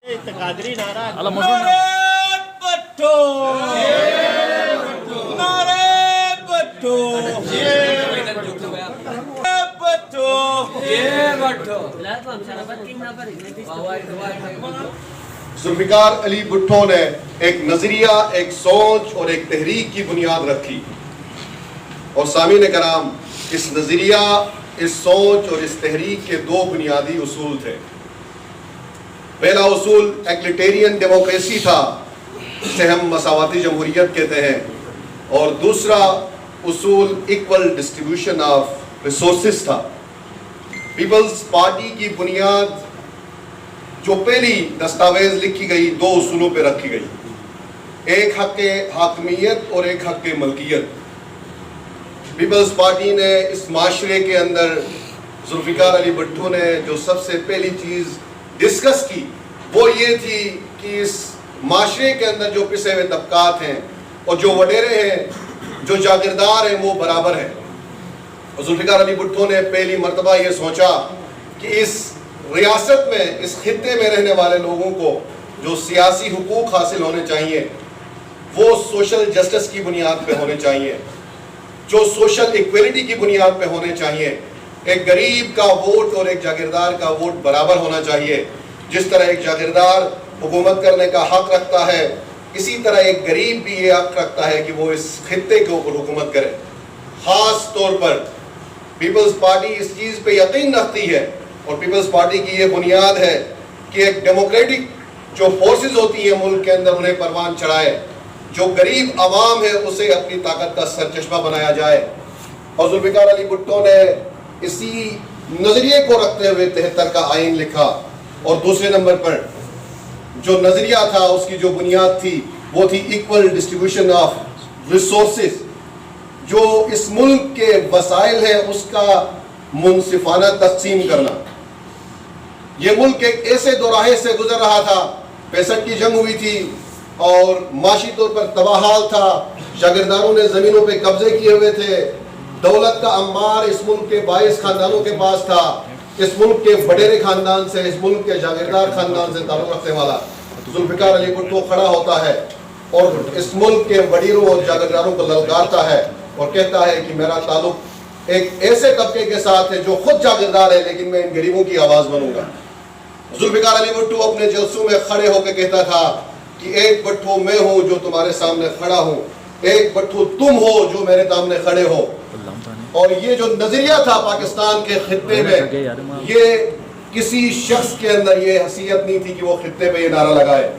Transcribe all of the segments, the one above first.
قادری نعرہ بھٹو نعرہ بھٹو ذوالفقار علی بھٹو نے ایک نظریہ، ایک سوچ اور ایک تحریک کی بنیاد رکھی، اور سامعین کرام، اس نظریہ، اس سوچ اور اس تحریک کے دو بنیادی اصول تھے۔ پہلا اصول ایگلیٹیرین ڈیموکریسی تھا، جسے ہم مساواتی جمہوریت کہتے ہیں، اور دوسرا اصول ایکول ڈسٹریبیوشن آف ریسورسز تھا۔ پیپلز پارٹی کی بنیاد جو پہلی دستاویز لکھی گئی دو اصولوں پہ رکھی گئی، ایک حق حاکمیت اور ایک حق ملکیت۔ پیپلز پارٹی نے اس معاشرے کے اندر ذوالفقار علی بھٹو نے جو سب سے پہلی چیز ڈسکس کی وہ یہ تھی کہ اس معاشرے کے اندر جو پسے ہوئے طبقات ہیں اور جو وڈیرے ہیں، جو جاگیردار ہیں، وہ برابر ہیں۔ اور ذوالفقار علی بھٹو نے پہلی مرتبہ یہ سوچا کہ اس ریاست میں، اس خطے میں رہنے والے لوگوں کو جو سیاسی حقوق حاصل ہونے چاہیے وہ سوشل جسٹس کی بنیاد پہ ہونے چاہیے، جو سوشل ایکویلٹی کی بنیاد پہ ہونے چاہیے۔ ایک غریب کا ووٹ اور ایک جاگیردار کا ووٹ برابر ہونا چاہیے۔ جس طرح ایک جاگیردار حکومت کرنے کا حق رکھتا ہے، اسی طرح ایک غریب بھی یہ حق رکھتا ہے کہ وہ اس خطے کے اوپر حکومت کرے۔ خاص طور پر پیپلز پارٹی اس چیز پہ یقین رکھتی ہے، اور پیپلز پارٹی کی یہ بنیاد ہے کہ ایک ڈیموکریٹک جو فورسز ہوتی ہیں ملک کے اندر انہیں پروان چڑھائے، جو غریب عوام ہے اسے اپنی طاقت کا سرچشمہ بنایا جائے۔ اور ذوالفقار علی بھٹو نے اسی نظریے کو رکھتے ہوئے 73 کا آئین لکھا، اور دوسرے نمبر پر جو نظریہ تھا، اس کی جو بنیاد تھی وہ تھی ایکول ڈسٹریبیوشن آف ریسورسز، جو اس ملک کے وسائل ہیں اس کا منصفانہ تقسیم کرنا۔ یہ ملک ایک ایسے دوراہے سے گزر رہا تھا، 65 کی جنگ ہوئی تھی اور معاشی طور پر تباہال تھا، جاگیرداروں نے زمینوں پہ قبضے کیے ہوئے تھے، دولت کا انبار اس ملک کے 22 خاندانوں کے پاس تھا، اس ملک کے وڈیرے خاندان سے، اس ملک کے جاگیردار خاندان سے تعلق رکھنے والا ذوالفقار علی بھٹو کھڑا ہوتا ہے اور اس ملک کے وڈیروں اور جاگیرداروں کو للکارتا ہے اور کہتا ہے کہ میرا تعلق ایک ایسے طبقے کے ساتھ ہے جو خود جاگیردار ہے، لیکن میں ان غریبوں کی آواز بنوں گا۔ ذوالفقار علی بھٹو اپنے جلسوں میں کھڑے ہو کے کہتا تھا کہ ایک بھٹو میں ہوں جو تمہارے سامنے کھڑا ہوں، ایک بھٹو تم ہو جو میرے سامنے کھڑے ہو۔ اور یہ جو نظریہ تھا پاکستان کے خطے میں، یہ کسی شخص کے اندر یہ حیثیت نہیں تھی کہ وہ خطے پہ یہ نعرہ لگائے۔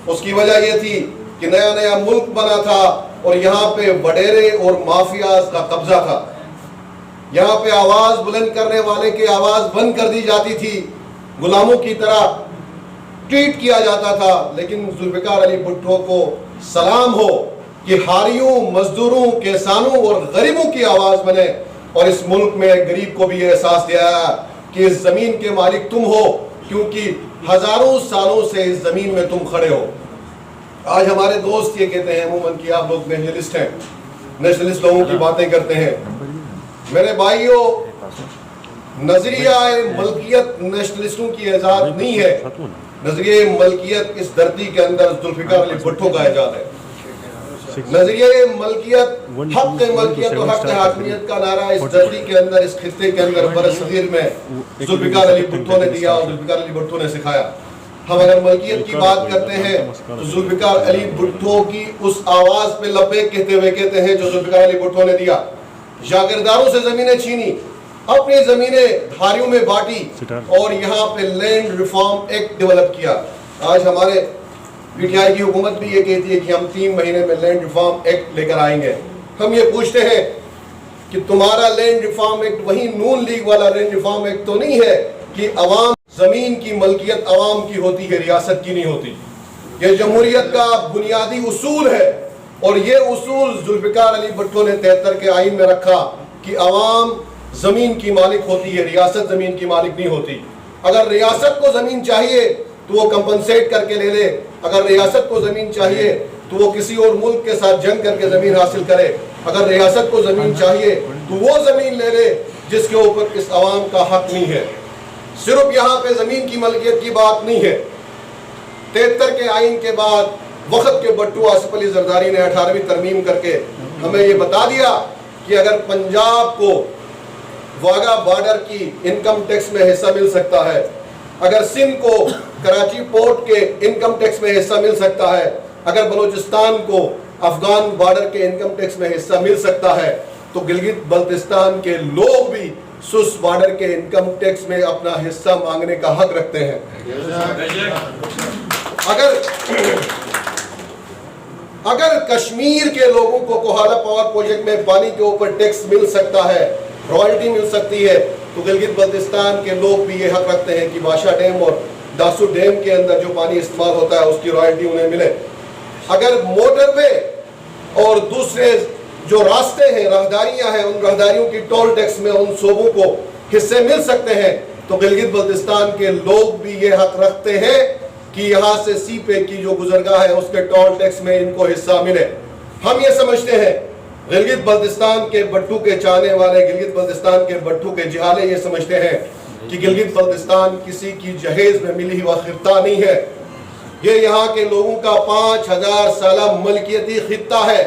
اس کی وجہ یہ تھی کہ نیا نیا ملک بنا تھا اور یہاں پہ وڈیرے اور مافیاز کا قبضہ تھا، یہاں پہ آواز بلند کرنے والے کی آواز بند کر دی جاتی تھی، غلاموں کی طرح ٹریٹ کیا جاتا تھا۔ لیکن ذوالفقار علی بھٹو کو سلام ہو کہ ہاریوں، مزدوروں، کسانوں اور غریبوں کی آواز بنے، اور اس ملک میں غریب کو بھی یہ احساس دیا کہ اس زمین کے مالک تم ہو، کیونکہ ہزاروں سالوں سے اس زمین میں تم کھڑے ہو۔ آج ہمارے دوست یہ کہتے ہیں عموماً کہ آپ لوگ نیشنلسٹ ہیں، نیشنلسٹ لوگوں کی باتیں کرتے ہیں۔ میرے بھائیوں، نظریہ ملکیت نیشنلسٹوں کی ایجاد نہیں ہے، نظریہ ملکیت اس دھرتی کے اندر ذوالفقار علی بھٹو کا ایجاد ہے۔ نظریہ ملکیت، حق ملکیت اور حق حاکمیت کا نعرہ اس دھرتی کے اندر، اس خطے کے اندر برصغیر میں ذوالفقار علی بھٹو نے دیا اور ذوالفقار علی بھٹو نے سکھایا۔ ہم اگر ملکیت کی بات کرتے ہیں تو ذوالفقار علی بھٹو کی اس آواز پہ لبیک کہتے ہوئے کہتے ہیں جو ذوالفقار علی بھٹو نے دیا۔ جاگیرداروں سے زمینیں چھینی، اپنی زمینیں ہاریوں میں بانٹی، اور یہاں پہ لینڈ ریفارم ایکٹ ڈیولپ کیا۔ آج ہمارے پی ٹی آئی کی حکومت بھی یہ کہتی ہے کہ ہم 3 مہینے میں لینڈ ریفارم ایکٹ لے کر آئیں گے۔ ہم یہ پوچھتے ہیں کہ تمہارا لینڈ ریفارم ایکٹ وہی نون لیگ والا لینڈ ریفارم ایکٹ تو نہیں ہے کہ عوام، زمین کی ملکیت عوام کی ہوتی ہے، ریاست کی نہیں ہوتی؟ یہ جمہوریت کا بنیادی اصول ہے، اور یہ اصول ذوالفقار علی بھٹو نے 73 کے آئین میں رکھا کہ عوام زمین کی مالک ہوتی ہے، ریاست زمین کی مالک نہیں ہوتی۔ اگر ریاست کو زمین چاہیے تو وہ کمپنسیٹ کر کے لے لے، اگر ریاست کو زمین چاہیے تو وہ کسی اور ملک کے ساتھ جنگ کر کے زمین حاصل کرے، اگر ریاست کو زمین چاہیے تو وہ زمین لے لے جس کے اوپر اس عوام کا حق نہیں ہے۔ صرف یہاں پہ زمین کی ملکیت کی بات نہیں ہے، 73 کے آئین کے بعد وقت کے بٹو آصف علی زرداری نے 18ویں ترمیم کر کے ہمیں یہ بتا دیا کہ اگر پنجاب کو واگا بارڈر کی انکم ٹیکس میں حصہ مل سکتا ہے، اگر سندھ کو کراچی پورٹ کے انکم ٹیکس میں حصہ مل سکتا ہے، اگر بلوچستان کو افغان بارڈر کے انکم ٹیکس میں حصہ مل سکتا ہے، تو گلگت بلتستان کے لوگ بھی سوس بارڈر کے انکم ٹیکس میں اپنا حصہ مانگنے کا حق رکھتے ہیں۔ اگر کشمیر کے لوگوں کو کوہالا پاور پروجیکٹ میں پانی کے اوپر ٹیکس مل سکتا ہے، رائلٹی مل سکتی ہے، تو گلگت بلتستان کے لوگ بھی یہ حق رکھتے ہیں کہ بادشاہ ڈیم اور داسو ڈیم کے اندر جو پانی استعمال ہوتا ہے اس کی رائلٹی انہیں ملے۔ اگر موٹر وے اور دوسرے جو راستے ہیں، راہداریاں ہیں، ان راہداریوں کی ٹول ٹیکس میں ان صوبوں کو حصے مل سکتے ہیں، تو گلگت بلتستان کے لوگ بھی یہ حق رکھتے ہیں کہ یہاں سے سی پے کی جو گزرگاہ ہے اس کے ٹول ٹیکس میں ان کو حصہ ملے۔ ہم یہ سمجھتے ہیں، گلگت بلتستان کے بٹو کے چاہنے والے، گلگت بلتستان کے بٹو کے جہالے یہ سمجھتے ہیں کہ گلگت بلتستان کسی کی جہیز میں ملی ہوا خطہ نہیں ہے، یہ یہاں کے لوگوں کا 5000 سالہ ملکیتی خطہ ہے۔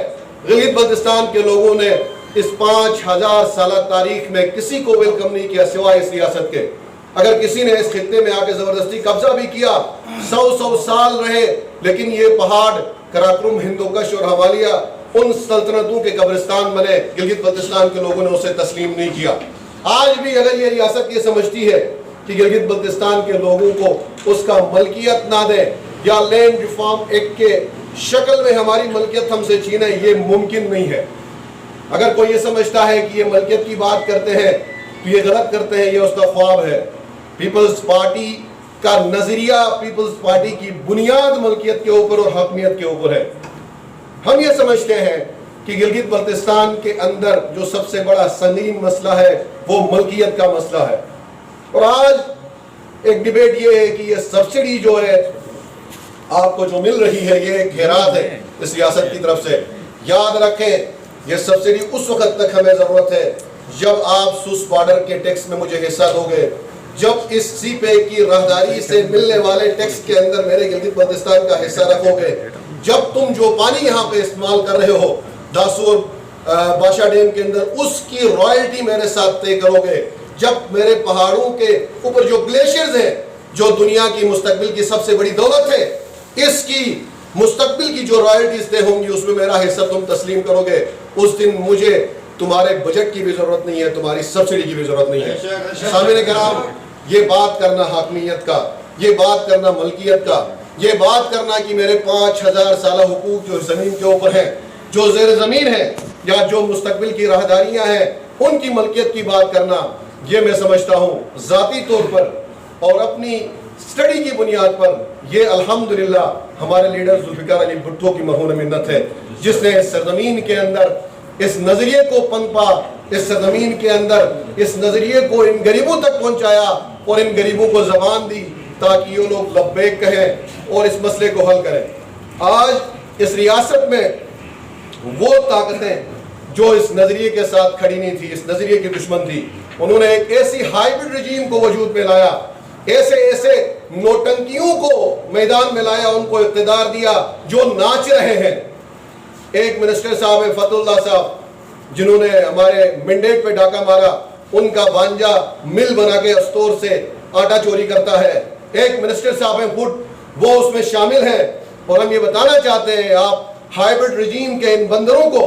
گلگت بلتستان کے لوگوں نے اس 5000 سالہ تاریخ میں کسی کو ویلکم نہیں کیا سوائے اس ریاست کے۔ اگر کسی نے اس خطے میں آ کے زبردستی قبضہ بھی کیا، 100 سال رہے، لیکن یہ پہاڑ کراکرم، ہندوکش اور ہمالیہ ان سلطنتوں کے قبرستان بنے، گلگت بلتستان کے لوگوں نے اسے تسلیم نہیں کیا۔ آج بھی اگر یہ ریاست یہ سمجھتی ہے کہ گلگت بلتستان کے لوگوں کو اس کا ملکیت نہ دیں یا لینڈ ریفارم ایکٹ کے شکل میں ہماری ملکیت ہم سے چھینے، یہ ممکن نہیں ہے۔ اگر کوئی یہ سمجھتا ہے کہ یہ ملکیت کی بات کرتے ہیں تو یہ غلط کرتے ہیں، یہ اس کا خواب ہے۔ پیپلز پارٹی کا نظریہ، پیپلز پارٹی کی بنیاد ملکیت کے اوپر اور حاکمیت کے اوپر ہے۔ ہم یہ سمجھتے ہیں کہ گلگت بلتستان کے اندر جو سب سے بڑا سنگین مسئلہ ہے وہ ملکیت کا مسئلہ ہے، اور آج ایک ڈیبیٹ یہ ہے کہ یہ سبسڈی جو ہے آپ کو جو مل رہی ہے، یہ ایک خیرات ہے اس ریاست کی طرف سے۔ یاد رکھیں، یہ سبسڈی اس وقت تک ہمیں ضرورت ہے جب آپ سوس بارڈر کے ٹیکس میں مجھے حصہ دو گے، جب اس سی پے کی راہداری سے ملنے والے ٹیکس کے اندر میرے گلگت بلتستان کا حصہ رکھو گے، جب تم جو پانی یہاں پہ استعمال کر رہے ہو داسو اور بادشاہ ڈیم کے اندر، اس کی رائلٹی میرے ساتھ طے کرو گے، جب میرے پہاڑوں کے اوپر جو گلیشیئرز ہیں، جو دنیا کی مستقبل کی سب سے بڑی دولت ہے، اس کی مستقبل کی جو رائلٹیز طے ہوں گی اس میں میرا حصہ تم تسلیم کرو گے، اس دن مجھے تمہارے بجٹ کی بھی ضرورت نہیں ہے، تمہاری سبسڈی کی بھی ضرورت نہیں ہے۔ سامعین کرام، یہ بات کرنا حاکمیت کا، یہ بات کرنا ملکیت کا، یہ بات کرنا کہ میرے 5000 سالہ حقوق جو زمین کے اوپر ہیں، جو زیر زمین ہیں، یا جو مستقبل کی راہداریاں ہیں، ان کی ملکیت کی بات کرنا، یہ میں سمجھتا ہوں ذاتی طور پر اور اپنی سٹڈی کی بنیاد پر یہ الحمدللہ ہمارے لیڈر ذوالفقار علی بھٹو کی مرہون منت ہے، جس نے اس سرزمین کے اندر اس نظریے کو پنپا، اس سرزمین کے اندر اس نظریے کو ان غریبوں تک پہنچایا اور ان غریبوں کو زبان دی تاکہ یہ لوگ لبیک کہیں اور اس مسئلے کو حل کریں۔ آج اس ریاست میں وہ طاقتیں جو اس نظریے کے ساتھ کھڑی نہیں تھی، اس نظریے کی دشمن تھی، انہوں نے ایک ایسی ہائیبرڈ رجیم کو وجود میں لایا، ایسے نوٹنکیوں کو میدان میں لایا، ان کو اقتدار دیا جو ناچ رہے ہیں۔ ایک منسٹر صاحب ہیں فتح اللہ صاحب، جنہوں نے ہمارے مینڈیٹ پہ ڈاکہ مارا، ان کا بانجا مل بنا کے اسٹور سے آٹا چوری کرتا ہے۔ ایک منسٹر صاحب ہیں فوڈ، وہ اس میں شامل ہیں، اور ہم یہ بتانا چاہتے ہیں آپ ہائیبرڈ رجیم کے ان بندروں کو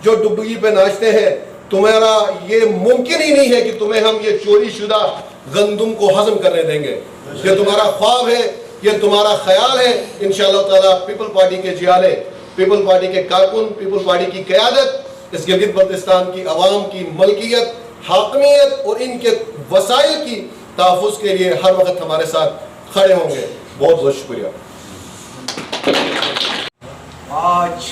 جو ڈبگی پہ ناچتے ہیں، تمہارا یہ ممکن ہی نہیں ہے کہ تمہیں ہم یہ چوری شدہ گندم کو ہضم کرنے دیں گے۔ یہ تمہارا خواب ہے، یہ تمہارا خیال ہے۔ انشاءاللہ تعالیٰ پیپل پارٹی کے جیالے، پیپل پارٹی کے کارکن، پیپل پارٹی کی قیادت اس گلگت بلتستان کی عوام کی ملکیت، حاکمیت اور ان کے وسائل کی تحفظ کے لیے ہر وقت ہمارے ساتھ کھڑے ہوں گے۔ بہت بہت شکریہ۔ آج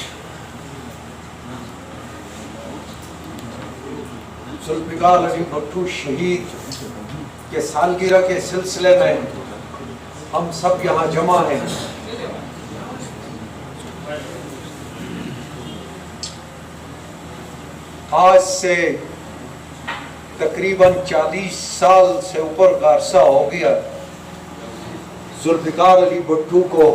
ذوالفقار علی بھٹو شہید کے سالگرہ کے سلسلے میں ہم سب یہاں جمع ہیں۔ آج سے تقریباً 40 سال سے اوپر کا عرصہ ہو گیا ذوالفقار علی بھٹو کو